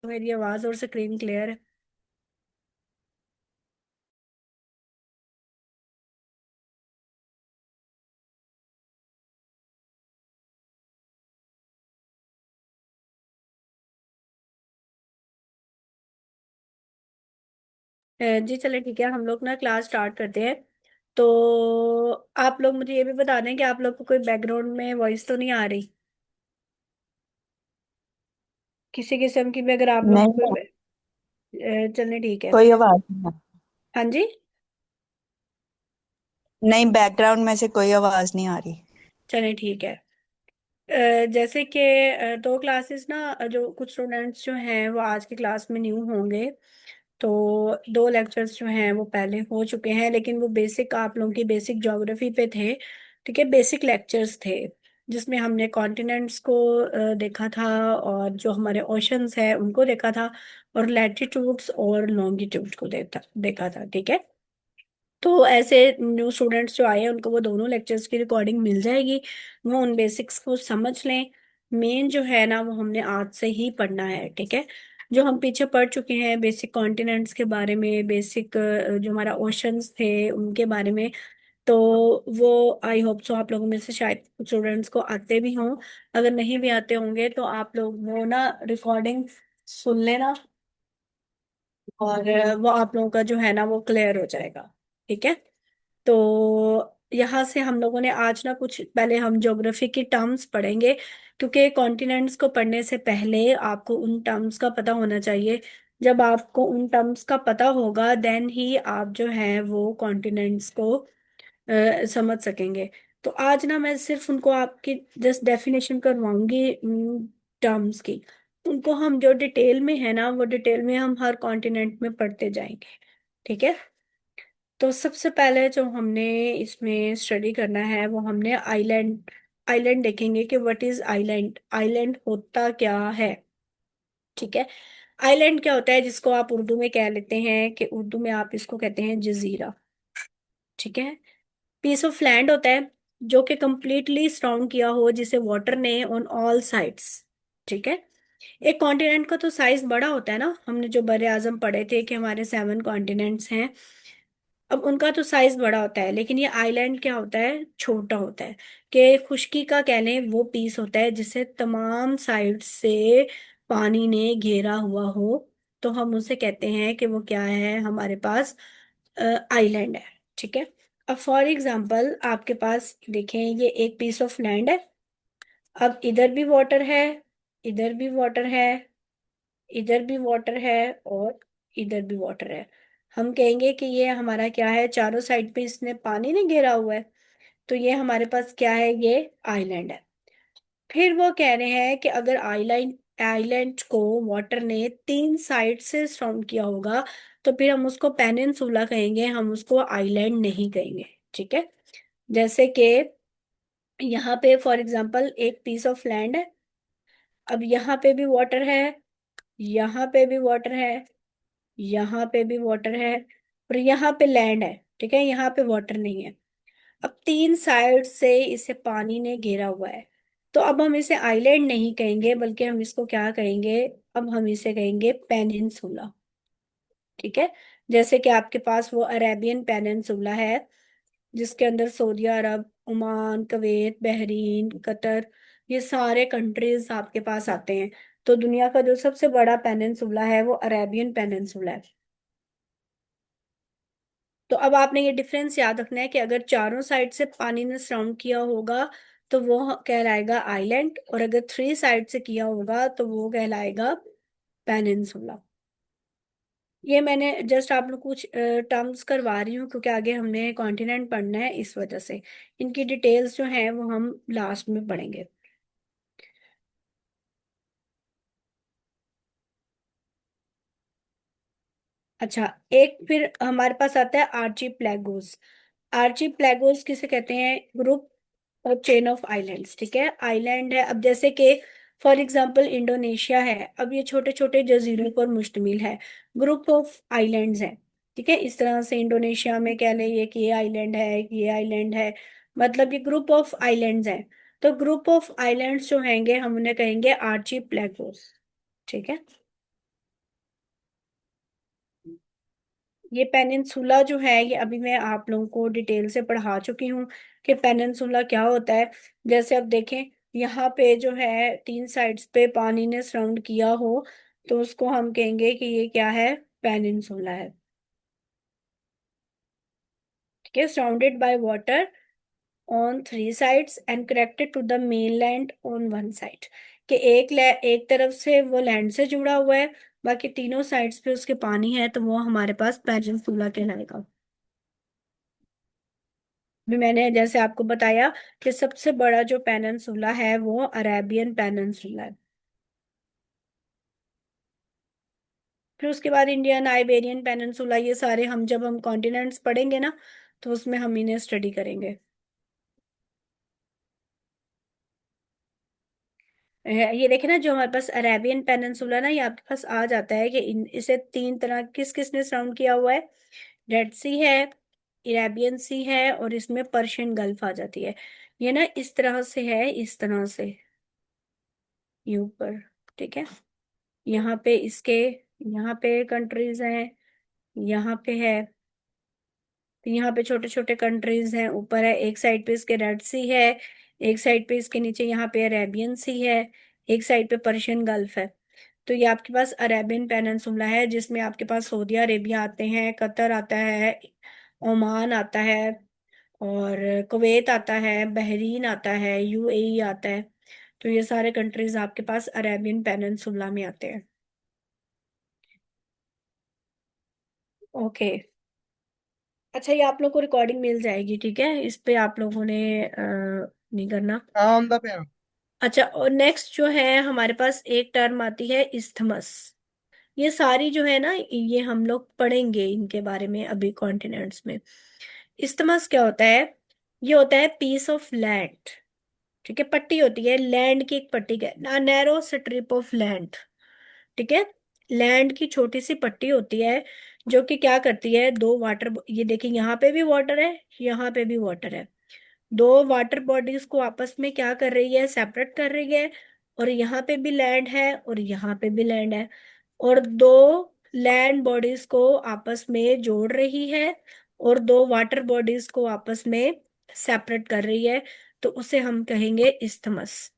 मेरी आवाज और स्क्रीन क्लियर है? जी चले ठीक है, हम लोग ना क्लास स्टार्ट करते हैं। तो आप लोग मुझे ये भी बता दें कि आप लोग को कोई बैकग्राउंड में वॉइस तो नहीं आ रही, किसी किस्म की भी, अगर आप लोग को नहीं, कोई चलने ठीक है। कोई आवाज नहीं है। हाँ जी। नहीं, बैकग्राउंड में से कोई आवाज नहीं आ रही। चले ठीक है। जैसे कि दो क्लासेस ना, जो कुछ स्टूडेंट्स जो हैं वो आज की क्लास में न्यू होंगे। तो दो लेक्चर्स जो हैं वो पहले हो चुके हैं, लेकिन वो बेसिक, आप लोगों की बेसिक ज्योग्राफी पे थे। ठीक है, बेसिक लेक्चर्स थे जिसमें हमने कॉन्टिनेंट्स को देखा था, और जो हमारे ओशंस हैं उनको देखा था, और लैटिट्यूड्स और लॉन्गिट्यूड को देखा देखा था। ठीक है। तो ऐसे न्यू स्टूडेंट्स जो आए हैं उनको वो दोनों लेक्चर्स की रिकॉर्डिंग मिल जाएगी। वो उन बेसिक्स को समझ लें। मेन जो है ना वो हमने आज से ही पढ़ना है। ठीक है। जो हम पीछे पढ़ चुके हैं बेसिक कॉन्टिनेंट्स के बारे में, बेसिक जो हमारा ओशंस थे उनके बारे में, तो वो आई होप सो आप लोगों में से शायद कुछ स्टूडेंट्स को आते भी हों। अगर नहीं भी आते होंगे तो आप लोग वो ना रिकॉर्डिंग सुन लेना, और वो आप लोगों का जो है ना वो क्लियर हो जाएगा। ठीक है। तो यहाँ से हम लोगों ने आज ना कुछ, पहले हम ज्योग्राफी की टर्म्स पढ़ेंगे, क्योंकि कॉन्टिनेंट्स को पढ़ने से पहले आपको उन टर्म्स का पता होना चाहिए। जब आपको उन टर्म्स का पता होगा देन ही आप जो है वो कॉन्टिनेंट्स को समझ सकेंगे। तो आज ना मैं सिर्फ उनको आपकी जस्ट डेफिनेशन करवाऊंगी टर्म्स की। उनको हम जो डिटेल में है ना वो डिटेल में हम हर कॉन्टिनेंट में पढ़ते जाएंगे। ठीक है। तो सबसे पहले जो हमने इसमें स्टडी करना है वो हमने आइलैंड आइलैंड देखेंगे कि व्हाट इज आइलैंड, आइलैंड होता क्या है। ठीक है। आइलैंड क्या होता है, जिसको आप उर्दू में कह लेते हैं कि उर्दू में आप इसको कहते हैं जजीरा। ठीक है। पीस ऑफ लैंड होता है जो कि कंप्लीटली सराउंड किया हो, जिसे वाटर ने ऑन ऑल साइड्स। ठीक है। एक कॉन्टिनेंट का तो साइज बड़ा होता है ना, हमने जो बड़े आजम पढ़े थे कि हमारे 7 कॉन्टिनेंट्स हैं। अब उनका तो साइज बड़ा होता है, लेकिन ये आइलैंड क्या होता है, छोटा होता है। कि खुशकी का कह लें वो पीस होता है जिसे तमाम साइड से पानी ने घेरा हुआ हो, तो हम उसे कहते हैं कि वो क्या है, हमारे पास आइलैंड है। ठीक है। अब फॉर एग्जांपल आपके पास देखें, ये एक पीस ऑफ लैंड है। अब इधर भी वाटर है, इधर भी वाटर है, इधर भी वाटर है, और इधर भी वाटर है। हम कहेंगे कि ये हमारा क्या है, चारों साइड पे इसने पानी ने घेरा हुआ है। तो ये हमारे पास क्या है, ये आइलैंड है। फिर वो कह रहे हैं कि अगर आइलैंड आइलैंड को वाटर ने 3 साइड से सराउंड किया होगा तो फिर हम उसको पेनिनसुला कहेंगे, हम उसको आइलैंड नहीं कहेंगे। ठीक है। जैसे कि यहाँ पे फॉर एग्जांपल एक पीस ऑफ लैंड है। अब यहाँ पे भी वाटर है, यहाँ पे भी वाटर है, यहाँ पे भी वाटर है, और यहाँ पे लैंड है। ठीक है, यहाँ पे वाटर नहीं है। अब 3 साइड से इसे पानी ने घेरा हुआ है। तो अब हम इसे आइलैंड नहीं कहेंगे, बल्कि हम इसको क्या कहेंगे, अब हम इसे कहेंगे पेनिनसुला। ठीक है। जैसे कि आपके पास वो अरेबियन पेनिनसुला है, जिसके अंदर सऊदी अरब, ओमान, कुवैत, बहरीन, कतर, ये सारे कंट्रीज आपके पास आते हैं। तो दुनिया का जो सबसे बड़ा पेनिनसुला है वो अरेबियन पेनिनसुला है। तो अब आपने ये डिफरेंस याद रखना है कि अगर चारों साइड से पानी ने सराउंड किया होगा तो वो कहलाएगा आइलैंड, और अगर 3 साइड से किया होगा तो वो कहलाएगा पेनिनसुला। ये मैंने जस्ट आप लोग कुछ टर्म्स करवा रही हूँ, क्योंकि आगे हमने कॉन्टिनेंट पढ़ना है, इस वजह से इनकी डिटेल्स जो हैं वो हम लास्ट में पढ़ेंगे। अच्छा, एक फिर हमारे पास आता है आर्ची, आर्चीप्लैगोस किसे कहते हैं, ग्रुप और चेन ऑफ आइलैंड्स। ठीक है, आइलैंड है, अब जैसे कि फॉर एग्जांपल इंडोनेशिया है, अब ये छोटे छोटे जजीरों पर मुश्तमिल है, ग्रुप ऑफ आइलैंड्स है। ठीक है, इस तरह से इंडोनेशिया में कह लें कि ये आइलैंड है, ये आइलैंड है, मतलब ये ग्रुप ऑफ आइलैंड्स हैं। तो ग्रुप ऑफ आइलैंड्स जो हैंगे हम उन्हें कहेंगे आर्चीप्लैगोस। ठीक है। ये पेनिनसुला जो है, ये अभी मैं आप लोगों को डिटेल से पढ़ा चुकी हूँ कि पेनिनसुला क्या होता है। जैसे अब देखें, यहाँ पे जो है तीन साइड्स पे पानी ने सराउंड किया हो, तो उसको हम कहेंगे कि ये क्या है, पेनिनसुला है। ठीक है, surrounded by water on three sides and connected to the mainland on one side. कि एक तरफ से वो लैंड से जुड़ा हुआ है, बाकी तीनों साइड्स पे उसके पानी है, तो वो हमारे पास पेनिनसुला कहलाएगा। भी मैंने जैसे आपको बताया कि सबसे बड़ा जो पेनिनसुला है वो अरेबियन पेनिनसुला है। फिर उसके बाद इंडियन, आइबेरियन पेनिनसुला, ये सारे हम जब हम कॉन्टिनेंट्स पढ़ेंगे ना, तो उसमें हम इन्हें स्टडी करेंगे। ये देखे ना, जो हमारे पास अरेबियन पेनिनसुला ना, ये आपके पास आ जाता है कि इसे तीन तरह किस किस ने सराउंड किया हुआ है। रेड सी है, अरेबियन सी है, और इसमें पर्शियन गल्फ आ जाती है। ये ना इस तरह से है, इस तरह से, ये ऊपर। ठीक है, यहाँ पे इसके, यहाँ पे कंट्रीज हैं, यहाँ पे है, तो यहाँ पे छोटे छोटे कंट्रीज हैं, ऊपर है, एक साइड पे इसके रेड सी है, एक साइड पे इसके नीचे यहाँ पे अरेबियन सी है, एक साइड पे पर्शियन गल्फ है। तो ये आपके पास अरेबियन पेनिनसुला है, जिसमें आपके पास सऊदी अरेबिया आते हैं, कतर आता है, ओमान आता है, और कुवैत आता है, बहरीन आता है, यूएई आता है। तो ये सारे कंट्रीज आपके पास अरेबियन पेनिनसुला में आते हैं। ओके। अच्छा, ये आप लोग को रिकॉर्डिंग मिल जाएगी, ठीक है, इस पे आप लोगों ने नहीं करना। हाँ ऑन द पे है। अच्छा, और नेक्स्ट जो है हमारे पास एक टर्म आती है इस्थमस। ये सारी जो है ना, ये हम लोग पढ़ेंगे इनके बारे में अभी कॉन्टिनेंट्स में। इस्थमस क्या होता है? ये होता है पीस ऑफ लैंड। ठीक है, पट्टी होती है लैंड की, एक पट्टी का नैरो स्ट्रिप ऑफ लैंड। ठीक है, लैंड की छोटी सी पट्टी होती है, जो कि क्या करती है, दो वाटर, ये देखिए यहाँ पे भी वाटर है, यहाँ पे भी वाटर है, दो वाटर बॉडीज को आपस में क्या कर रही है, सेपरेट कर रही है। और यहाँ पे भी लैंड है और यहाँ पे भी लैंड है, और दो लैंड बॉडीज को आपस में जोड़ रही है, और दो वाटर बॉडीज को आपस में सेपरेट कर रही है। तो उसे हम कहेंगे इस्थमस।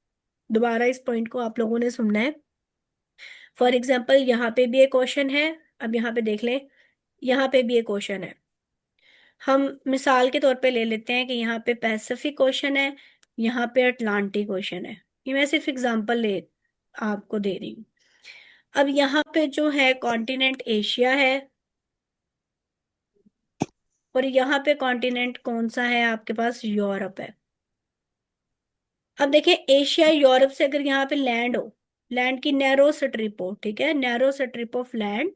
दोबारा इस पॉइंट को आप लोगों ने सुनना है। फॉर एग्जाम्पल, यहाँ पे भी एक ओशन है, अब यहाँ पे देख लें, यहाँ पे भी एक ओशन है। हम मिसाल के तौर पे ले लेते हैं कि यहाँ पे पैसिफिक ओशन है, यहाँ पे अटलांटिक ओशन है। ये मैं सिर्फ एग्जांपल ले आपको दे रही हूँ। अब यहाँ पे जो है कॉन्टिनेंट एशिया है, और यहाँ पे कॉन्टिनेंट कौन सा है आपके पास, यूरोप है। अब देखिए, एशिया यूरोप से अगर यहाँ पे लैंड हो, लैंड की नैरो स्ट्रिप हो, ठीक है, narrow strip of land,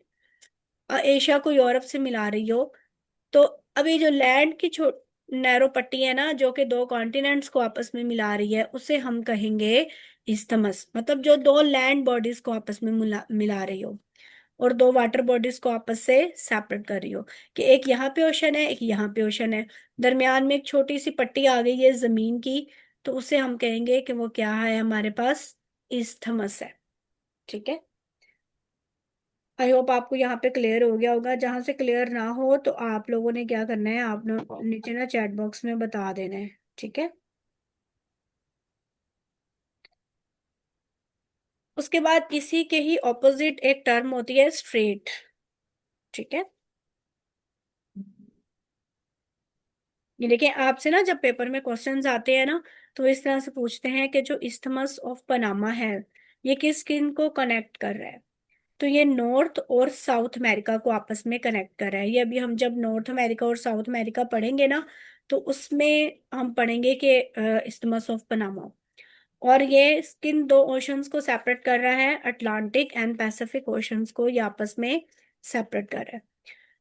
Asia को यूरोप से मिला रही हो, तो अब ये जो लैंड की नैरो पट्टी है ना, जो कि दो कॉन्टिनेंट्स को आपस में मिला रही है, उसे हम कहेंगे इस्थमस। मतलब जो दो लैंड बॉडीज को आपस में मिला रही हो, और दो वाटर बॉडीज को आपस से सेपरेट कर रही हो, कि एक यहाँ पे ओशन है, एक यहाँ पे ओशन है, दरमियान में एक छोटी सी पट्टी आ गई है जमीन की, तो उसे हम कहेंगे कि वो क्या है, हमारे पास इस्थमस है। ठीक है, आई होप आपको यहाँ पे क्लियर हो गया होगा। जहां से क्लियर ना हो तो आप लोगों ने क्या करना है, आपने नीचे ना चैट बॉक्स में बता देना है। ठीक है, उसके बाद इसी के ही ऑपोजिट एक टर्म होती है स्ट्रेट। ठीक है, ये देखिए, आपसे ना जब पेपर में क्वेश्चंस आते हैं ना, तो इस तरह से पूछते हैं कि जो इस्थमस ऑफ पनामा है, ये किस किन को कनेक्ट कर रहा है। तो ये नॉर्थ और साउथ अमेरिका को आपस में कनेक्ट कर रहा है। ये अभी हम जब नॉर्थ अमेरिका और साउथ अमेरिका पढ़ेंगे ना, तो उसमें हम पढ़ेंगे कि इस्थमस ऑफ पनामा। और ये किन दो ओशंस को सेपरेट कर रहा है, अटलांटिक एंड पैसिफिक ओशंस को ये आपस में सेपरेट कर रहा है।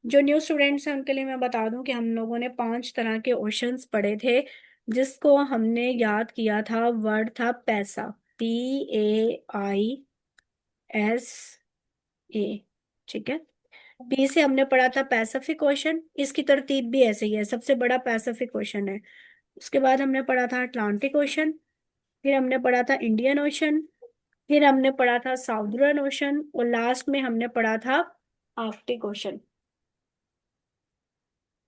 जो न्यू स्टूडेंट्स हैं उनके लिए मैं बता दूं कि हम लोगों ने पांच तरह के ओशंस पढ़े थे, जिसको हमने याद किया था, वर्ड था पैसा, PAISA। ठीक है, पी से हमने पढ़ा था पैसिफिक ओशन, इसकी तरतीब भी ऐसे ही है, सबसे बड़ा पैसिफिक ओशन है। उसके बाद हमने पढ़ा था अटलांटिक ओशन, फिर हमने पढ़ा था इंडियन ओशन, फिर हमने पढ़ा था साउदर्न ओशन, और लास्ट में हमने पढ़ा था आर्कटिक ओशन।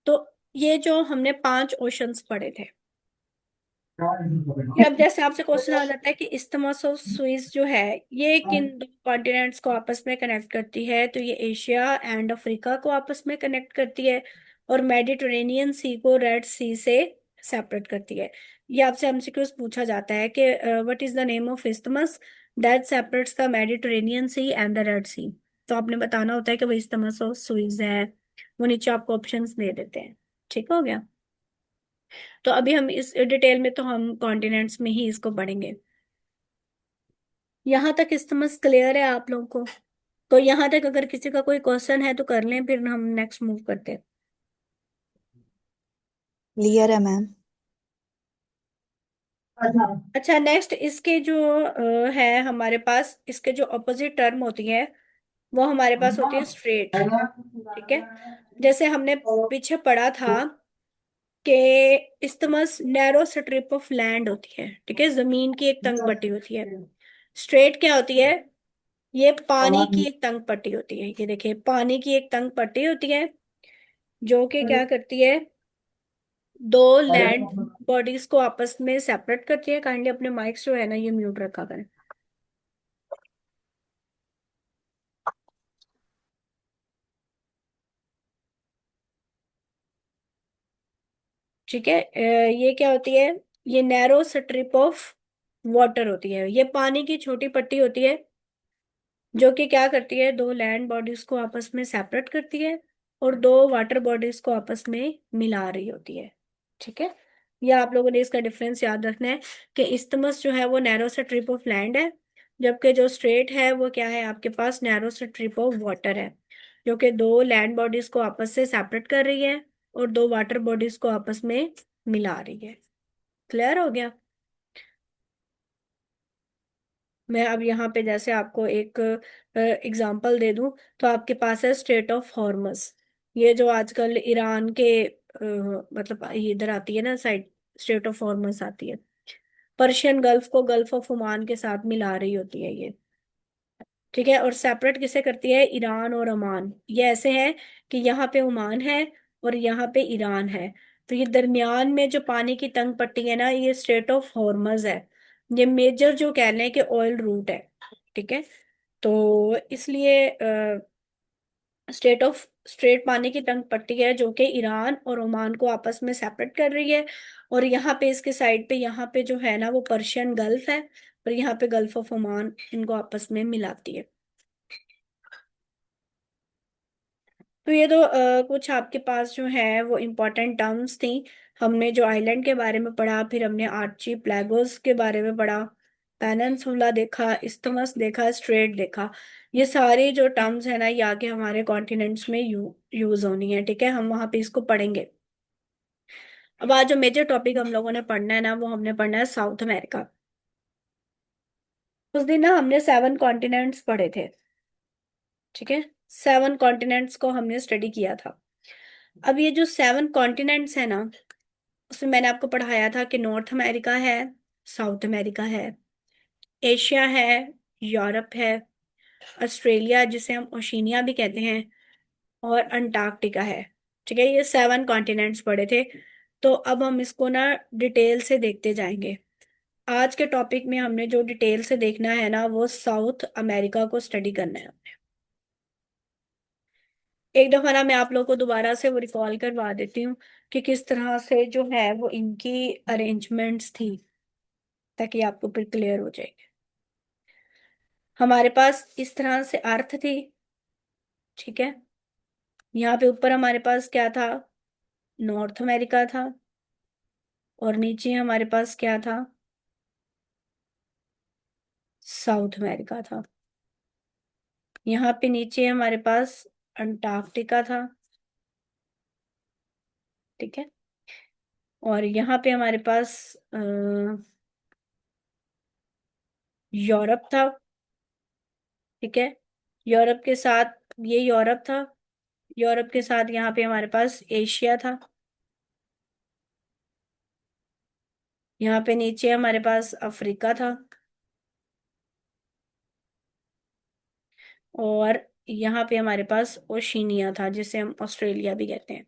तो ये जो हमने 5 ओशंस पढ़े थे, कि अब जैसे आपसे क्वेश्चन आ जाता है कि इस्थमस ऑफ सुएज जो है ये किन दो कॉन्टिनेंट्स को आपस में कनेक्ट करती है, तो ये एशिया एंड अफ्रीका को आपस में कनेक्ट करती है, और मेडिटेरेनियन सी को रेड सी से सेपरेट करती है। ये आपसे एमसीक्यूज पूछा जाता है कि what is the name of isthmus that separates the Mediterranean Sea and the Red Sea. तो आपने बताना होता है कि वो इस्थमस ऑफ सुएज है। वो नीचे आपको ऑप्शंस दे देते हैं। ठीक हो गया। तो अभी हम इस डिटेल में तो हम कॉन्टिनेंट्स में ही इसको पढ़ेंगे। यहाँ तक इस्तेमाल क्लियर है आप लोगों को? तो यहाँ तक अगर किसी का कोई क्वेश्चन है तो कर लें, फिर हम नेक्स्ट मूव करते हैं। क्लियर है मैम। अच्छा, नेक्स्ट इसके जो है हमारे पास, इसके जो अपोजिट टर्म होती है वो हमारे पास होती है स्ट्रेट। ठीक है। जैसे हमने पीछे पढ़ा था कि इस्तेमस नैरो स्ट्रिप ऑफ लैंड होती है। ठीक है, जमीन की एक तंग पट्टी होती है। स्ट्रेट क्या होती है? ये पानी की एक तंग पट्टी होती है। ये देखिए, पानी की एक तंग पट्टी होती है जो कि क्या करती है, दो लैंड बॉडीज को आपस में सेपरेट करती है। काइंडली अपने माइक्स जो है ना ये म्यूट रखा करें। ठीक है। ये क्या होती है? ये नैरो स्ट्रिप ऑफ वाटर होती है। ये पानी की छोटी पट्टी होती है जो कि क्या करती है, दो लैंड बॉडीज को आपस में सेपरेट करती है और दो वाटर बॉडीज को आपस में मिला रही होती है। ठीक है। ये आप लोगों ने इसका डिफरेंस याद रखना है कि इस्थमस जो है वो नैरो स्ट्रिप ऑफ लैंड है, जबकि जो स्ट्रेट है वो क्या है, आपके पास नैरो स्ट्रिप ऑफ वाटर है, जो कि दो लैंड बॉडीज को आपस से सेपरेट कर रही है और दो वाटर बॉडीज को आपस में मिला रही है। क्लियर हो गया? मैं अब यहाँ पे जैसे आपको एक एग्जांपल दे दूं, तो आपके पास है स्ट्रेट ऑफ हॉर्मस। ये जो आजकल ईरान के मतलब ये इधर आती है ना साइड, स्ट्रेट ऑफ हॉर्मस आती है। पर्शियन गल्फ को गल्फ ऑफ ओमान के साथ मिला रही होती है ये। ठीक है। और सेपरेट किसे करती है? ईरान और ओमान। ये ऐसे है कि यहाँ पे ओमान है और यहाँ पे ईरान है। तो ये दरमियान में जो पानी की तंग पट्टी है ना, ये स्ट्रेट ऑफ हॉर्मज है। ये मेजर जो कह लें कि ऑयल रूट है। ठीक है। तो इसलिए स्ट्रेट पानी की तंग पट्टी है जो कि ईरान और ओमान को आपस में सेपरेट कर रही है। और यहाँ पे इसके साइड पे, यहाँ पे जो है ना वो पर्शियन गल्फ है, और यहाँ पे गल्फ ऑफ ओमान इनको आपस में मिलाती है। तो ये तो कुछ आपके पास जो है वो इम्पोर्टेंट टर्म्स थी। हमने जो आइलैंड के बारे में पढ़ा, फिर हमने आर्ची प्लेगोस के बारे में पढ़ा, पेनिनसुला देखा, इस्थमस देखा, स्ट्रेट देखा। ये सारे जो टर्म्स है ना ये आगे हमारे कॉन्टिनेंट्स में यूज होनी है। ठीक है, हम वहां पे इसको पढ़ेंगे। अब आज जो मेजर टॉपिक हम लोगों ने पढ़ना है ना, वो हमने पढ़ना है साउथ अमेरिका। उस दिन ना हमने 7 कॉन्टिनेंट्स पढ़े थे। ठीक है, 7 कॉन्टिनेंट्स को हमने स्टडी किया था। अब ये जो 7 कॉन्टिनेंट्स है ना, उसमें मैंने आपको पढ़ाया था कि नॉर्थ अमेरिका है, साउथ अमेरिका है, एशिया है, यूरोप है, ऑस्ट्रेलिया जिसे हम ओशिनिया भी कहते हैं, और अंटार्कटिका है। ठीक है, ये 7 कॉन्टिनेंट्स पड़े थे। तो अब हम इसको ना डिटेल से देखते जाएंगे। आज के टॉपिक में हमने जो डिटेल से देखना है ना वो साउथ अमेरिका को स्टडी करना है। एक दफा ना मैं आप लोगों को दोबारा से वो रिकॉल करवा देती हूँ कि किस तरह से जो है वो इनकी अरेंजमेंट्स थी, ताकि आपको फिर क्लियर हो जाए। हमारे पास इस तरह से अर्थ थी। ठीक है। यहाँ पे ऊपर हमारे पास क्या था? नॉर्थ अमेरिका था। और नीचे हमारे पास क्या था? साउथ अमेरिका था। यहाँ पे नीचे हमारे पास अंटार्कटिका था। ठीक है। और यहाँ पे हमारे पास यूरोप था। ठीक है। यूरोप के साथ ये यूरोप था। यूरोप के साथ यहाँ पे हमारे पास एशिया था। यहाँ पे नीचे हमारे पास अफ्रीका था। और यहाँ पे हमारे पास ओशिनिया था जिसे हम ऑस्ट्रेलिया भी कहते हैं।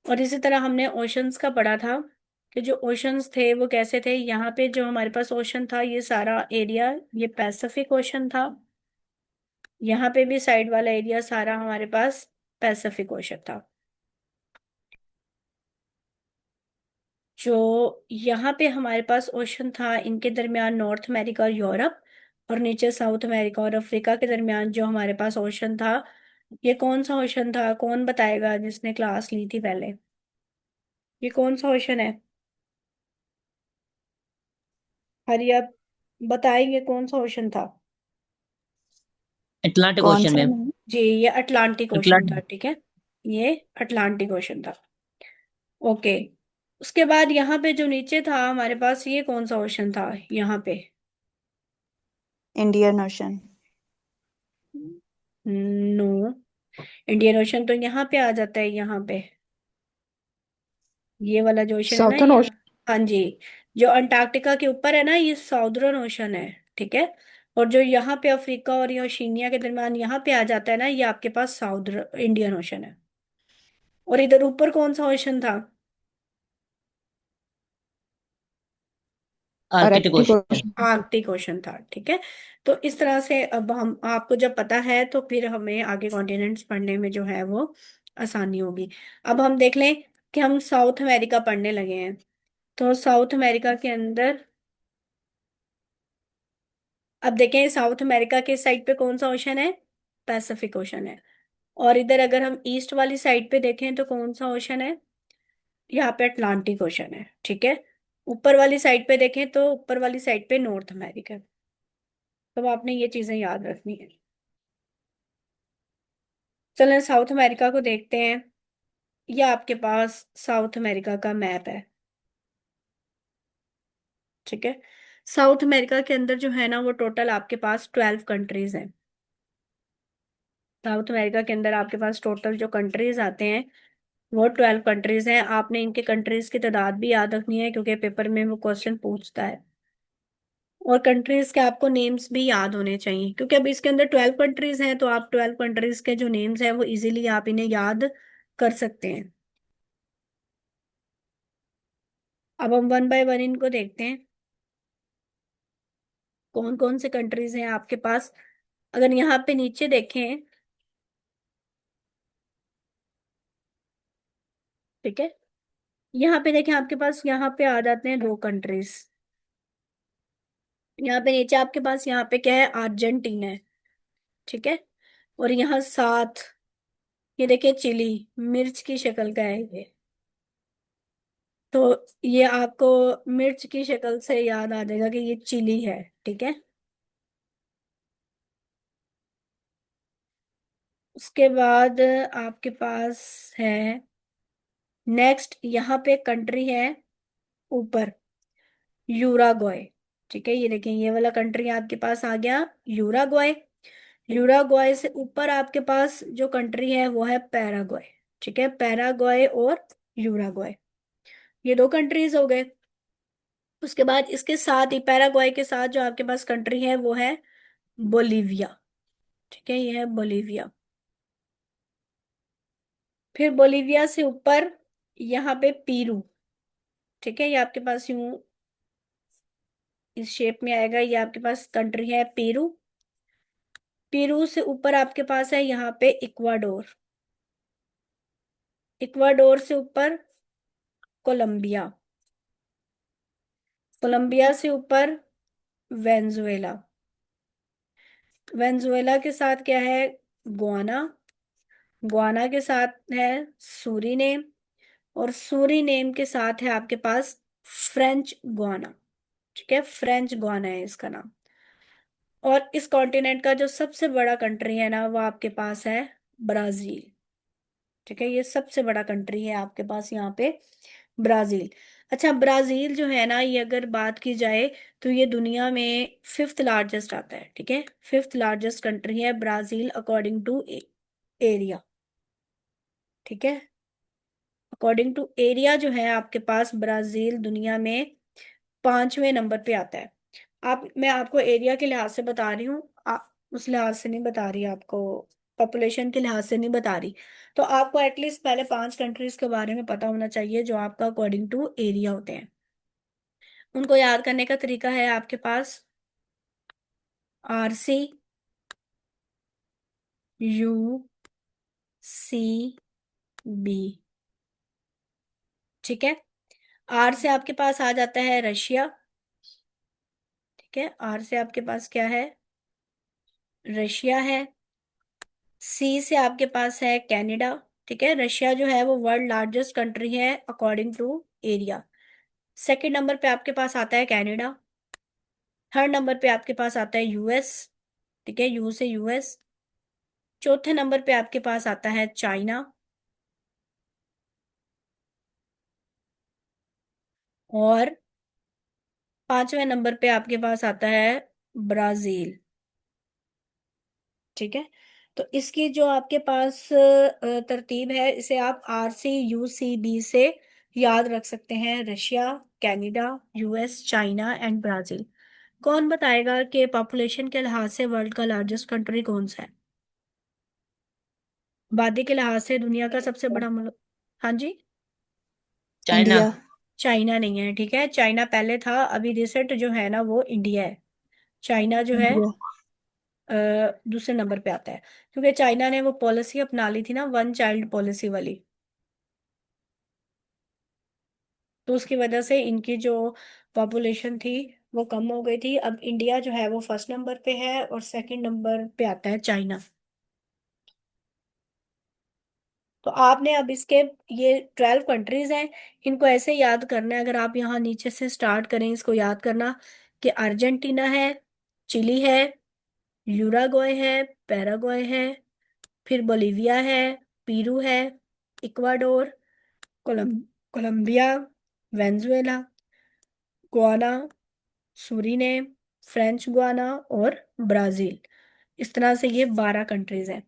और इसी तरह हमने ओशंस का पढ़ा था कि जो ओशंस थे वो कैसे थे। यहाँ पे जो हमारे पास ओशन था, ये सारा एरिया ये पैसिफिक ओशन था। यहाँ पे भी साइड वाला एरिया सारा हमारे पास पैसिफिक ओशन था। जो यहाँ पे हमारे पास ओशन था, इनके दरमियान नॉर्थ अमेरिका और यूरोप, और नीचे साउथ अमेरिका और अफ्रीका के दरमियान जो हमारे पास ओशन था, ये कौन सा ओशन था? कौन बताएगा जिसने क्लास ली थी पहले? ये कौन सा ओशन है? हरी आप बताएंगे कौन सा ओशन था? अटलांटिक कौन ओशन सा मैम। नहीं? जी, ये अटलांटिक ओशन था। अटलांटिक। ठीक है, ये अटलांटिक ओशन था। ओके। उसके बाद यहाँ पे जो नीचे था हमारे पास, ये कौन सा ओशन था यहाँ पे? Indian ocean. No, Indian ocean तो यहाँ पे आ जाता है, यहाँ पे ये वाला जो ओशन है ना साउथर्न ये। ओशन। हाँ जी, जो अंटार्कटिका के ऊपर है ना, ये साउदर्न ओशन है। ठीक है। और जो यहाँ पे अफ्रीका और ये ओशिनिया के दरमियान यहाँ पे आ जाता है ना, ये आपके पास साउथ इंडियन ओशन है। और इधर ऊपर कौन सा ओशन था? Arctic Arctic ocean. Ocean. Arctic ocean था। ठीक है। तो इस तरह से अब हम आपको जब पता है तो फिर हमें आगे कॉन्टिनेंट्स पढ़ने में जो है वो आसानी होगी। अब हम देख लें कि हम साउथ अमेरिका पढ़ने लगे हैं। तो साउथ अमेरिका के अंदर अब देखें, साउथ अमेरिका के साइड पे कौन सा ओशन है? पैसिफिक ओशन है। और इधर अगर हम ईस्ट वाली साइड पे देखें तो कौन सा ओशन है? यहाँ पे अटलांटिक ओशन है। ठीक है। ऊपर वाली साइड पे देखें तो ऊपर वाली साइड पे नॉर्थ अमेरिका है। तो आपने ये चीजें याद रखनी है। चलें साउथ अमेरिका को देखते हैं। ये आपके पास साउथ अमेरिका का मैप है। ठीक है। साउथ अमेरिका के अंदर जो है ना, वो टोटल आपके पास 12 कंट्रीज हैं। साउथ अमेरिका के अंदर आपके पास टोटल जो कंट्रीज आते हैं वो 12 कंट्रीज हैं। आपने इनके कंट्रीज की तादाद भी याद रखनी है क्योंकि पेपर में वो क्वेश्चन पूछता है। और कंट्रीज के आपको नेम्स भी याद होने चाहिए, क्योंकि अब इसके अंदर 12 कंट्रीज हैं, तो आप 12 कंट्रीज के जो नेम्स हैं वो इजीली आप इन्हें याद कर सकते हैं। अब हम वन बाय वन इनको देखते हैं, कौन कौन से कंट्रीज हैं आपके पास। अगर यहाँ पे नीचे देखें, ठीक है, यहाँ पे देखें आपके पास यहाँ पे आ जाते हैं दो कंट्रीज। यहाँ पे नीचे आपके पास यहाँ पे क्या है? अर्जेंटीना है। ठीक है। और यहाँ साथ ये देखिए चिली, मिर्च की शक्ल का है ये। तो ये आपको मिर्च की शक्ल से याद आ जाएगा कि ये चिली है। ठीक है। उसके बाद आपके पास है नेक्स्ट, यहाँ पे कंट्री है ऊपर, यूराग्वाय। ठीक है, ये देखें ये वाला कंट्री आपके पास आ गया, यूराग्वाय। यूराग्वाय से ऊपर आपके पास जो कंट्री है वो है पैराग्वाय। ठीक है, पैराग्वाय और यूराग्वाय, ये दो कंट्रीज हो गए। उसके बाद इसके साथ ही पैराग्वाय के साथ जो आपके पास कंट्री है वो है बोलीविया। ठीक है, ये है बोलीविया। फिर बोलीविया से ऊपर यहाँ पे पीरू। ठीक है, ये आपके पास यूं इस शेप में आएगा, ये आपके पास कंट्री है पेरू। पेरू से ऊपर आपके पास है यहाँ पे इक्वाडोर। इक्वाडोर से ऊपर कोलंबिया। कोलंबिया से ऊपर वेनेजुएला। वेनेजुएला के साथ क्या है? गुआना। गुआना के साथ है सूरीनेम। और सूरीनेम के साथ है आपके पास फ्रेंच गुआना। ठीक है, फ्रेंच गुआना है इसका नाम। और इस कॉन्टिनेंट का जो सबसे बड़ा कंट्री है ना, वो आपके पास है ब्राजील। ठीक है, ये सबसे बड़ा कंट्री है आपके पास यहाँ पे, ब्राजील। अच्छा, ब्राजील जो है ना, ये अगर बात की जाए तो ये दुनिया में फिफ्थ लार्जेस्ट आता है। ठीक है, फिफ्थ लार्जेस्ट कंट्री है ब्राजील अकॉर्डिंग टू एरिया। ठीक है, अकॉर्डिंग टू एरिया जो है आपके पास ब्राजील दुनिया में 5वें नंबर पे आता है। मैं आपको एरिया के लिहाज से बता रही हूँ, उस लिहाज से नहीं बता रही आपको पॉपुलेशन के लिहाज से नहीं बता रही। तो आपको एटलीस्ट पहले 5 कंट्रीज के बारे में पता होना चाहिए जो आपका अकॉर्डिंग टू एरिया होते हैं। उनको याद करने का तरीका है आपके पास RC, UCB। ठीक है। आर से आपके पास आ जाता है रशिया। ठीक है, आर से आपके पास क्या है? रशिया है। सी से आपके पास है कनाडा। ठीक है, रशिया जो है वो वर्ल्ड लार्जेस्ट कंट्री है according to area. Second number पे आपके पास आता है कनाडा। थर्ड नंबर पे आपके पास आता है यूएस। ठीक है, यू से यूएस। चौथे नंबर पे आपके पास आता है चाइना। और पांचवें नंबर पे आपके पास आता है ब्राजील। ठीक है। तो इसकी जो आपके पास तरतीब है, इसे आप RCUCB से याद रख सकते हैं। Russia, Canada, US, China and Brazil. कौन बताएगा कि पॉपुलेशन के लिहाज से वर्ल्ड का लार्जेस्ट कंट्री कौन सा है? आबादी के लिहाज से दुनिया का सबसे बड़ा मुल्क। हाँ जी। चाइना। इंडिया। चाइना नहीं है। ठीक है, चाइना पहले था, अभी रिसेंट जो है ना वो इंडिया है। चाइना जो है इंडिया। दूसरे नंबर पे आता है, क्योंकि चाइना ने वो पॉलिसी अपना ली थी ना, वन चाइल्ड पॉलिसी वाली। तो उसकी वजह से इनकी जो पॉपुलेशन थी वो कम हो गई थी। अब इंडिया जो है वो फर्स्ट नंबर पे है और सेकंड नंबर पे आता है चाइना। तो आपने अब इसके, ये 12 कंट्रीज हैं, इनको ऐसे याद करना है। अगर आप यहाँ नीचे से स्टार्ट करें इसको याद करना, कि अर्जेंटीना है, चिली है, यूराग्वे है, पैराग्वे है, फिर बोलीविया है, पेरू है, Ecuador, Colom Colombia, Venezuela, Guyana, Suriname, French Guiana और ब्राजील। इस तरह से ये 12 कंट्रीज हैं।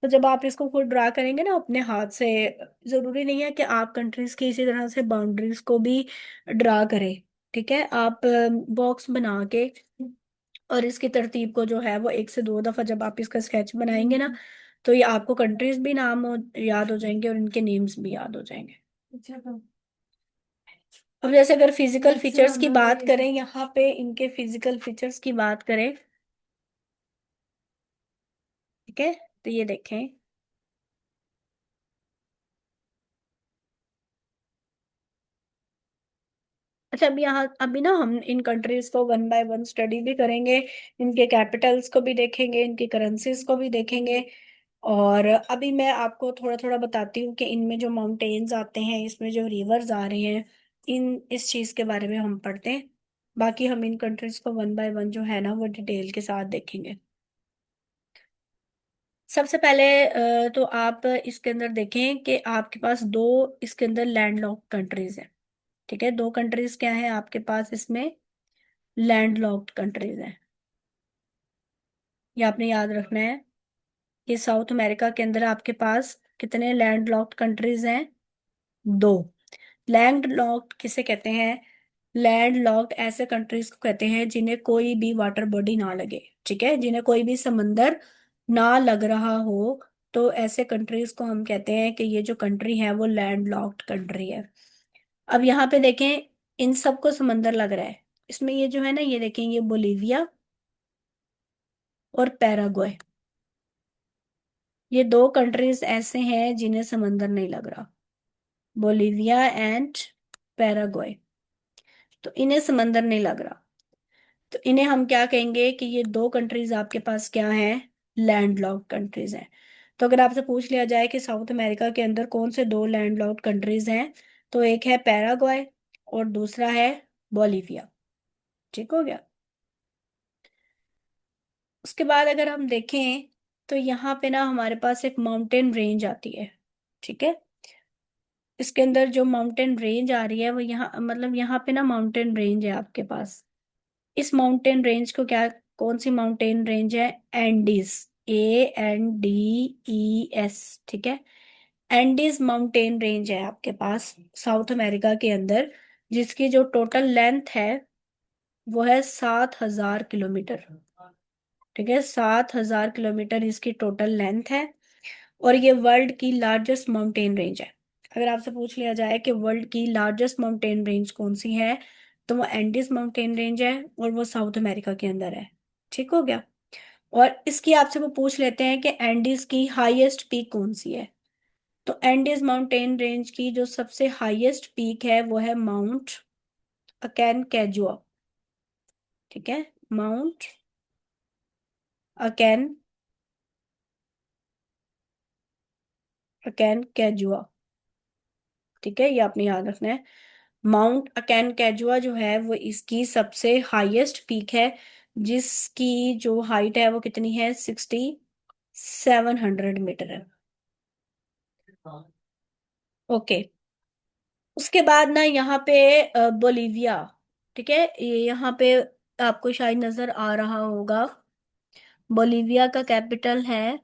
तो जब आप इसको खुद ड्रा करेंगे ना अपने हाथ से, जरूरी नहीं है कि आप कंट्रीज की इसी तरह से बाउंड्रीज को भी ड्रा करें। ठीक है, आप बॉक्स बना के और इसकी तरतीब को जो है वो 1 से 2 दफा जब आप इसका स्केच बनाएंगे ना, तो ये आपको कंट्रीज भी याद हो जाएंगे और इनके नेम्स भी याद हो जाएंगे। अब जैसे अगर फिजिकल फीचर्स की बात करें, यहाँ पे इनके फिजिकल फीचर्स की बात करें। ठीक है, तो ये देखें। अच्छा, अभी यहाँ अभी ना हम इन कंट्रीज को वन बाय वन स्टडी भी करेंगे। इनके कैपिटल्स को भी देखेंगे, इनकी करेंसीज को भी देखेंगे। और अभी मैं आपको थोड़ा थोड़ा बताती हूँ कि इनमें जो माउंटेन्स आते हैं, इसमें जो रिवर्स आ रहे हैं, इन इस चीज के बारे में हम पढ़ते हैं। बाकी हम इन कंट्रीज को वन बाय वन जो है ना वो डिटेल के साथ देखेंगे। सबसे पहले तो आप इसके अंदर देखें कि आपके पास दो इसके अंदर लैंडलॉक्ड कंट्रीज हैं। ठीक है, 2 कंट्रीज क्या है आपके पास इसमें? लैंडलॉक्ड कंट्रीज हैं। ये आपने याद रखना है कि साउथ अमेरिका के अंदर आपके पास कितने लैंडलॉक्ड कंट्रीज हैं? 2। लैंडलॉक्ड किसे कहते हैं? लैंडलॉक्ड ऐसे कंट्रीज को कहते हैं जिन्हें कोई भी वाटर बॉडी ना लगे। ठीक है, जिन्हें कोई भी समंदर ना लग रहा हो, तो ऐसे कंट्रीज को हम कहते हैं कि ये जो कंट्री है वो लैंडलॉक्ड कंट्री है। अब यहाँ पे देखें, इन सबको समंदर लग रहा है। इसमें ये जो है ना, ये देखें, ये बोलीविया और पैराग्वे, ये 2 कंट्रीज ऐसे हैं जिन्हें समंदर नहीं लग रहा। बोलीविया एंड पैराग्वे, तो इन्हें समंदर नहीं लग रहा। तो इन्हें हम क्या कहेंगे कि ये 2 कंट्रीज आपके पास क्या हैं? लैंडलॉक्ड कंट्रीज हैं। तो अगर आपसे पूछ लिया जाए कि साउथ अमेरिका के अंदर कौन से 2 लैंडलॉक्ड कंट्रीज हैं, तो एक है पैराग्वे और दूसरा है बोलीविया। ठीक हो गया। उसके बाद अगर हम देखें तो यहाँ पे ना हमारे पास एक माउंटेन रेंज आती है। ठीक है, इसके अंदर जो माउंटेन रेंज आ रही है वो यहाँ, मतलब यहाँ पे ना माउंटेन रेंज है आपके पास। इस माउंटेन रेंज को क्या, कौन सी माउंटेन रेंज है? Andes, ANDES। ठीक है, एंडीज माउंटेन रेंज है आपके पास साउथ अमेरिका के अंदर, जिसकी जो टोटल लेंथ है वो है 7,000 किलोमीटर। ठीक है, 7,000 किलोमीटर इसकी टोटल लेंथ है। और ये वर्ल्ड की लार्जेस्ट माउंटेन रेंज है। अगर आपसे पूछ लिया जाए कि वर्ल्ड की लार्जेस्ट माउंटेन रेंज कौन सी है, तो वो एंडीज माउंटेन रेंज है, और वो साउथ अमेरिका के अंदर है। ठीक हो गया। और इसकी आपसे वो पूछ लेते हैं कि एंडीज की हाईएस्ट पीक कौन सी है। तो एंडीज माउंटेन रेंज की जो सबसे हाईएस्ट पीक है वो है माउंट अकैनकेजुआ। ठीक है, माउंट अकैन अकैनकेजुआ। ठीक है, ये आपने याद रखना है। माउंट अकैनकेजुआ जो है वो इसकी सबसे हाईएस्ट पीक है, जिसकी जो हाइट है वो कितनी है, 6700 मीटर है। ओके। उसके बाद ना यहाँ पे बोलीविया। ठीक है, ये यहाँ पे आपको शायद नजर आ रहा होगा, बोलीविया का कैपिटल है,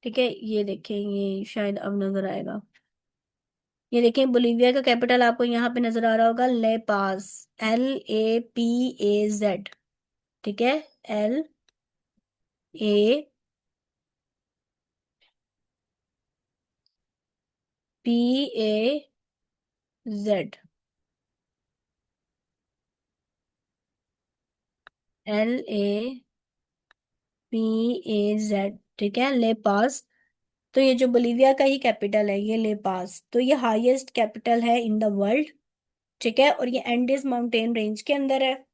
ठीक है, ये देखें, ये शायद अब नजर आएगा। ये देखें, बोलीविया का कैपिटल आपको यहाँ पे नजर आ रहा होगा, ले पास, LAPAZ। ठीक है, LAPAZ, LAPAZ। ठीक है, ले पास। तो ये जो बोलीविया का ही कैपिटल है, ये ले पास, तो ये हाईएस्ट कैपिटल है इन द वर्ल्ड। ठीक है, और ये एंडीज माउंटेन रेंज के अंदर है।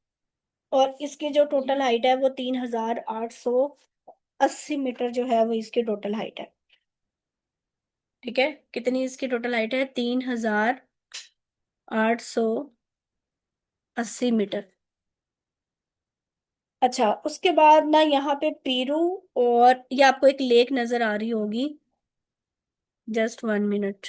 और इसकी जो टोटल हाइट है वो 3880 मीटर जो है वो इसकी टोटल हाइट है। ठीक है, कितनी इसकी टोटल हाइट है, 3880 मीटर। अच्छा, उसके बाद ना यहाँ पे पेरू, और ये आपको एक लेक नजर आ रही होगी, जस्ट 1 मिनट।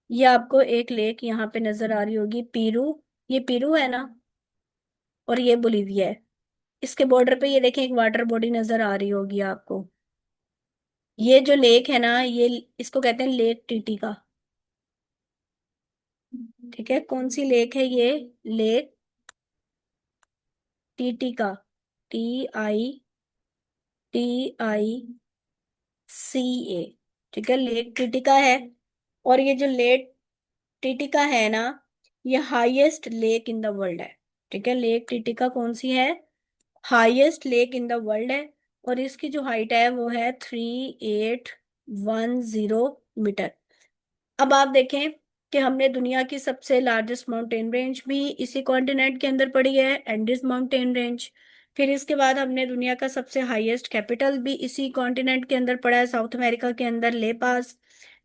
ये आपको एक लेक यहाँ पे नजर आ रही होगी, पेरू। ये पेरू है ना, और ये बोलीविया है। इसके बॉर्डर पे ये देखें, एक वाटर बॉडी नजर आ रही होगी आपको। ये जो लेक है ना, ये इसको कहते हैं लेक टीटिका। ठीक है, कौन सी लेक है ये, लेक टीटिका, TITICA। ठीक है, लेक टीटिका है। और ये जो लेक टिटिका है ना, ये highest lake in the world है। ठीक है, लेक टिटिका कौन सी है, highest lake in the world है। और इसकी जो हाइट है वो है 3810 मीटर। अब आप देखें कि हमने दुनिया की सबसे लार्जेस्ट माउंटेन रेंज भी इसी कॉन्टिनेंट के अंदर पड़ी है, एंडीज माउंटेन रेंज। फिर इसके बाद हमने दुनिया का सबसे हाईएस्ट कैपिटल भी इसी कॉन्टिनेंट के अंदर पड़ा है, साउथ अमेरिका के अंदर, ले पास।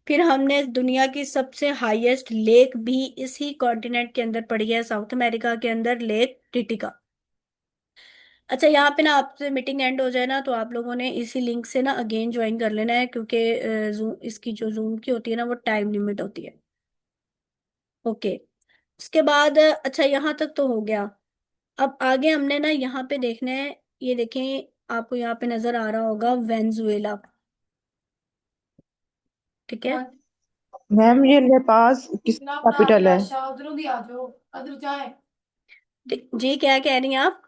फिर हमने दुनिया की सबसे हाईएस्ट लेक भी इसी कॉन्टिनेंट के अंदर पड़ी है, साउथ अमेरिका के अंदर, लेक टिटिका। अच्छा, यहाँ पे ना आपसे मीटिंग एंड हो जाए ना, तो आप लोगों ने इसी लिंक से ना अगेन ज्वाइन कर लेना है, क्योंकि जूम, इसकी जो जूम की होती है ना वो टाइम लिमिट होती है। ओके। उसके बाद अच्छा, यहाँ तक तो हो गया। अब आगे हमने ना यहाँ पे देखना है, ये देखें, आपको यहाँ पे नजर आ रहा होगा वेनेजुएला। ठीक है, मैम ये लेपास किस कैपिटल है? जी क्या कह रही हैं आप?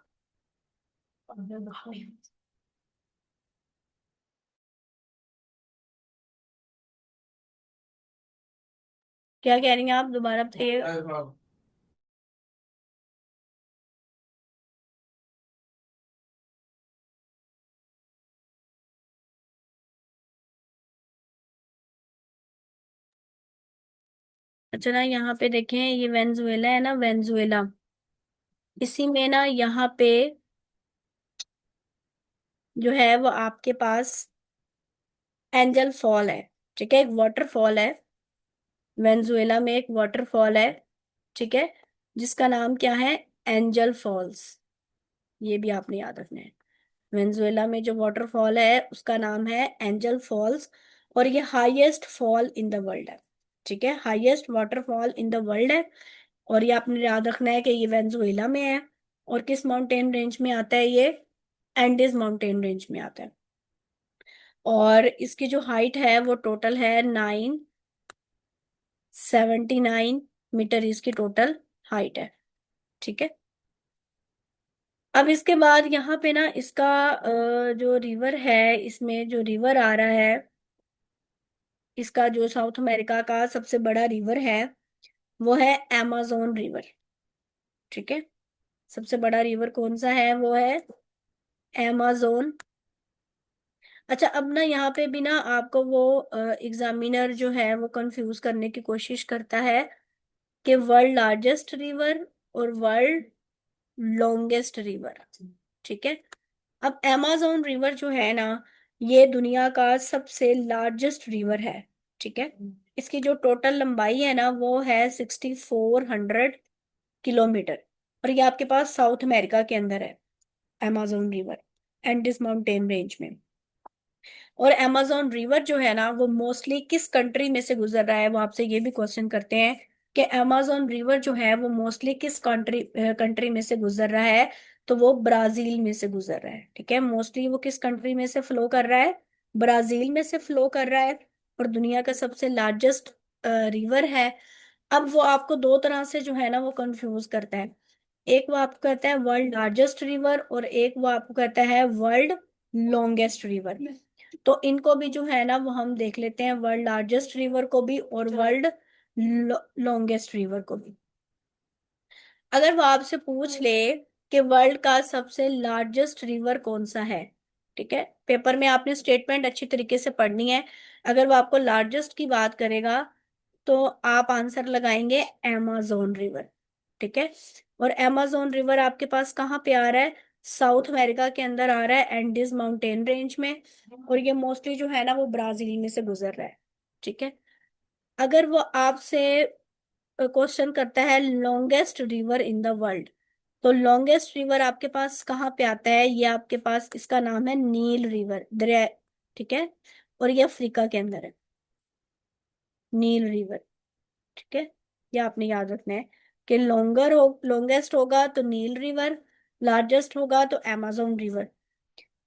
क्या कह रही हैं आप, दोबारा बताइए। अच्छा ना, यहाँ पे देखें, ये वेनेजुएला है ना, वेनेजुएला, इसी में ना यहाँ पे जो है वो आपके पास एंजल फॉल है। ठीक है, एक वाटरफॉल है, वेनेजुएला में एक वाटरफॉल है। ठीक है, जिसका नाम क्या है, एंजल फॉल्स। ये भी आपने याद रखना है। वेनेजुएला में जो वाटरफॉल है उसका नाम है एंजल फॉल्स। और ये highest fall in the world है। ठीक है, highest waterfall in the world है। और ये आपने याद रखना है कि ये वेनेजुएला में है। और किस माउंटेन रेंज में आता है ये, एंडीज माउंटेन रेंज में आता है। और इसकी जो हाइट है वो टोटल है 979 मीटर, इसकी टोटल हाइट है। ठीक है। अब इसके बाद यहाँ पे ना इसका जो रिवर है, इसमें जो रिवर आ रहा है, इसका जो साउथ अमेरिका का सबसे बड़ा रिवर है वो है amazon रिवर। ठीक है। सबसे बड़ा रिवर कौन सा है, वो है amazon। अच्छा, अब ना यहाँ पे भी ना आपको वो एग्जामिनर जो है वो कंफ्यूज करने की कोशिश करता है कि वर्ल्ड लार्जेस्ट रिवर और वर्ल्ड लॉन्गेस्ट रिवर। ठीक है। अब amazon रिवर जो है ना, ये दुनिया का सबसे लार्जेस्ट रिवर है। ठीक है। इसकी जो टोटल लंबाई है ना वो है 6400 किलोमीटर। और ये आपके पास साउथ अमेरिका के अंदर है amazon river, Andes mountain range में। और amazon रिवर जो है ना वो मोस्टली किस कंट्री में से गुजर रहा है, वो आपसे ये भी क्वेश्चन करते हैं कि amazon रिवर जो है वो मोस्टली किस कंट्री कंट्री में से गुजर रहा है। तो वो ब्राजील में से गुजर रहा है। ठीक है। मोस्टली वो किस कंट्री में से फ्लो कर रहा है, ब्राजील में से फ्लो कर रहा है। और दुनिया का सबसे लार्जेस्ट रिवर है। अब वो आपको दो तरह से जो है ना वो कंफ्यूज करता है। एक वो आपको कहता है वर्ल्ड लार्जेस्ट रिवर, और एक वो आपको कहता है वर्ल्ड लॉन्गेस्ट रिवर। तो इनको भी जो है ना वो हम देख लेते हैं, वर्ल्ड लार्जेस्ट रिवर को भी और वर्ल्ड लॉन्गेस्ट रिवर को भी। अगर वो आपसे पूछ ले कि वर्ल्ड का सबसे लार्जेस्ट रिवर कौन सा है, ठीक है, पेपर में आपने स्टेटमेंट अच्छी तरीके से पढ़नी है। अगर वो आपको लार्जेस्ट की बात करेगा तो आप आंसर लगाएंगे amazon रिवर। ठीक है। और amazon रिवर आपके पास कहाँ पे आ रहा है, साउथ अमेरिका के अंदर आ रहा है, एंडीज माउंटेन रेंज में। और ये मोस्टली जो है ना वो ब्राजील में से गुजर रहा है। ठीक है। अगर वो आपसे क्वेश्चन करता है longest river in the world, तो लॉन्गेस्ट रिवर आपके पास कहाँ पे आता है, ये आपके पास इसका नाम है नील रिवर, दरिया। ठीक है। और ये अफ्रीका के अंदर है, नील रिवर। ठीक है। ये आपने याद रखना है कि लॉन्गेस्ट होगा तो नील रिवर, लार्जेस्ट होगा तो amazon रिवर।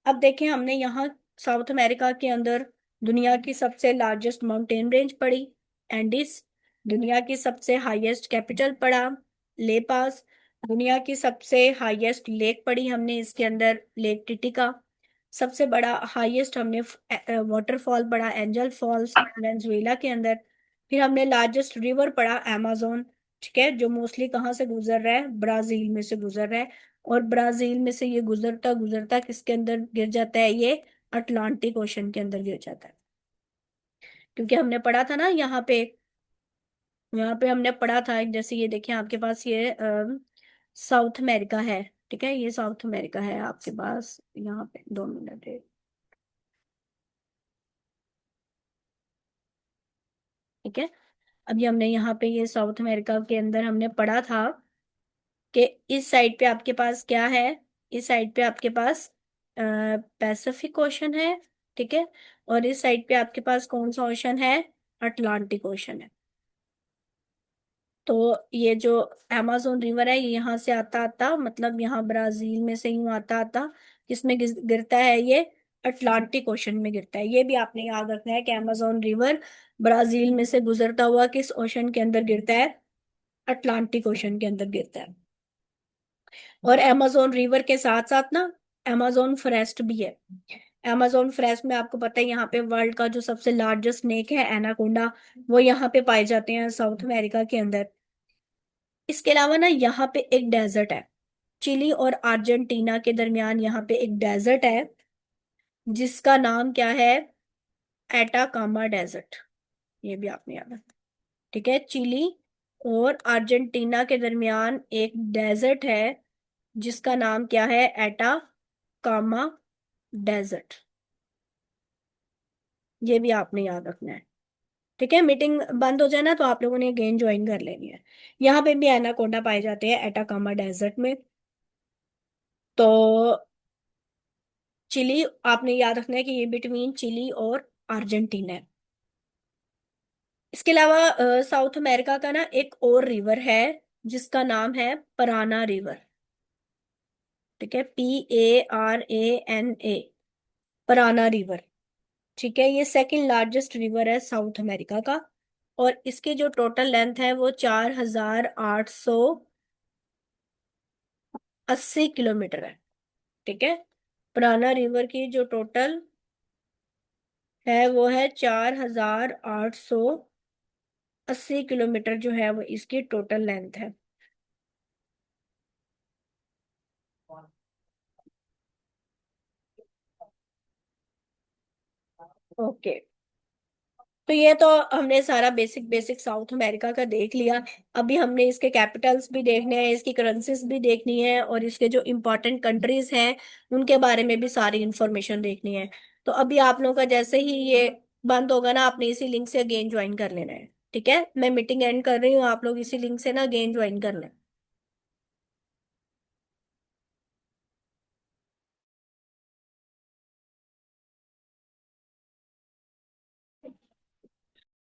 अब देखें, हमने यहाँ साउथ अमेरिका के अंदर दुनिया की सबसे लार्जेस्ट माउंटेन रेंज पढ़ी, एंडीज। दुनिया की सबसे हाईएस्ट कैपिटल पढ़ा, ले पास। दुनिया की सबसे हाईएस्ट लेक पढ़ी हमने, इसके अंदर लेक टिटिका। सबसे बड़ा हाईएस्ट हमने वाटरफॉल पढ़ा, एंजल फॉल्स, वेनेजुएला के अंदर। फिर हमने लार्जेस्ट रिवर पढ़ा amazon। ठीक है। जो मोस्टली कहाँ से गुजर रहा है, ब्राजील में से गुजर रहा है। और ब्राजील में से ये गुजरता गुजरता किसके अंदर गिर जाता है, ये अटलांटिक ओशन के अंदर गिर जाता है। क्योंकि हमने पढ़ा था ना यहाँ पे हमने पढ़ा था, जैसे ये देखिए आपके पास ये साउथ अमेरिका है। ठीक है। ये साउथ अमेरिका है आपके पास, यहाँ पे 2 मिनट है। ठीक है। अभी हमने यहाँ पे ये साउथ अमेरिका के अंदर हमने पढ़ा था कि इस साइड पे आपके पास क्या है, इस साइड पे आपके पास पैसिफिक ओशन है। ठीक है। और इस साइड पे आपके पास कौन सा ओशन है, अटलांटिक ओशन है। तो ये जो amazon रिवर है ये यहाँ से आता आता, मतलब यहाँ ब्राजील में से यूं आता आता किसमें गिरता है, ये अटलांटिक ओशन में गिरता है। ये भी आपने याद रखना है कि amazon रिवर ब्राजील में से गुजरता हुआ किस ओशन के अंदर गिरता है, अटलांटिक ओशन के अंदर गिरता है। और amazon रिवर के साथ साथ ना amazon फॉरेस्ट भी है। amazon फॉरेस्ट में आपको पता है यहाँ पे वर्ल्ड का जो सबसे लार्जेस्ट स्नेक है एनाकोंडा, वो यहाँ पे पाए जाते हैं साउथ अमेरिका के अंदर। इसके अलावा ना यहाँ पे एक डेजर्ट है, चिली और अर्जेंटीना के दरमियान यहाँ पे एक डेजर्ट है जिसका नाम क्या है, एटाकामा डेजर्ट। ये भी आपने याद रखना। ठीक है। चिली और अर्जेंटीना के दरमियान एक डेजर्ट है जिसका नाम क्या है, एटाकामा डेजर्ट। ये भी आपने याद रखना है। ठीक है। मीटिंग बंद हो जाए ना तो आप लोगों ने अगेन ज्वाइन कर लेनी है। यहाँ पे भी एनाकोंडा पाए जाते हैं एटाकामा डेजर्ट में। तो चिली आपने याद रखना है कि ये बिटवीन चिली और अर्जेंटीना है। इसके अलावा साउथ अमेरिका का ना एक और रिवर है जिसका नाम है पराना रिवर। ठीक है, PARANA, पराना रिवर। ठीक है, ये सेकंड लार्जेस्ट रिवर है साउथ अमेरिका का, और इसकी जो टोटल लेंथ है वो 4,880 किलोमीटर है। ठीक है, पराना रिवर की जो टोटल है वो है 4,880 किलोमीटर, जो है वो इसकी टोटल लेंथ है। ओके, तो ये तो हमने सारा बेसिक बेसिक साउथ अमेरिका का देख लिया। अभी हमने इसके कैपिटल्स भी देखने हैं, इसकी करेंसीज भी देखनी है, और इसके जो इम्पोर्टेंट कंट्रीज हैं उनके बारे में भी सारी इंफॉर्मेशन देखनी है। तो अभी आप लोगों का जैसे ही ये बंद होगा ना, आपने इसी लिंक से अगेन ज्वाइन कर लेना है। ठीक है, मैं मीटिंग एंड कर रही हूँ, आप लोग इसी लिंक से ना अगेन ज्वाइन कर लें।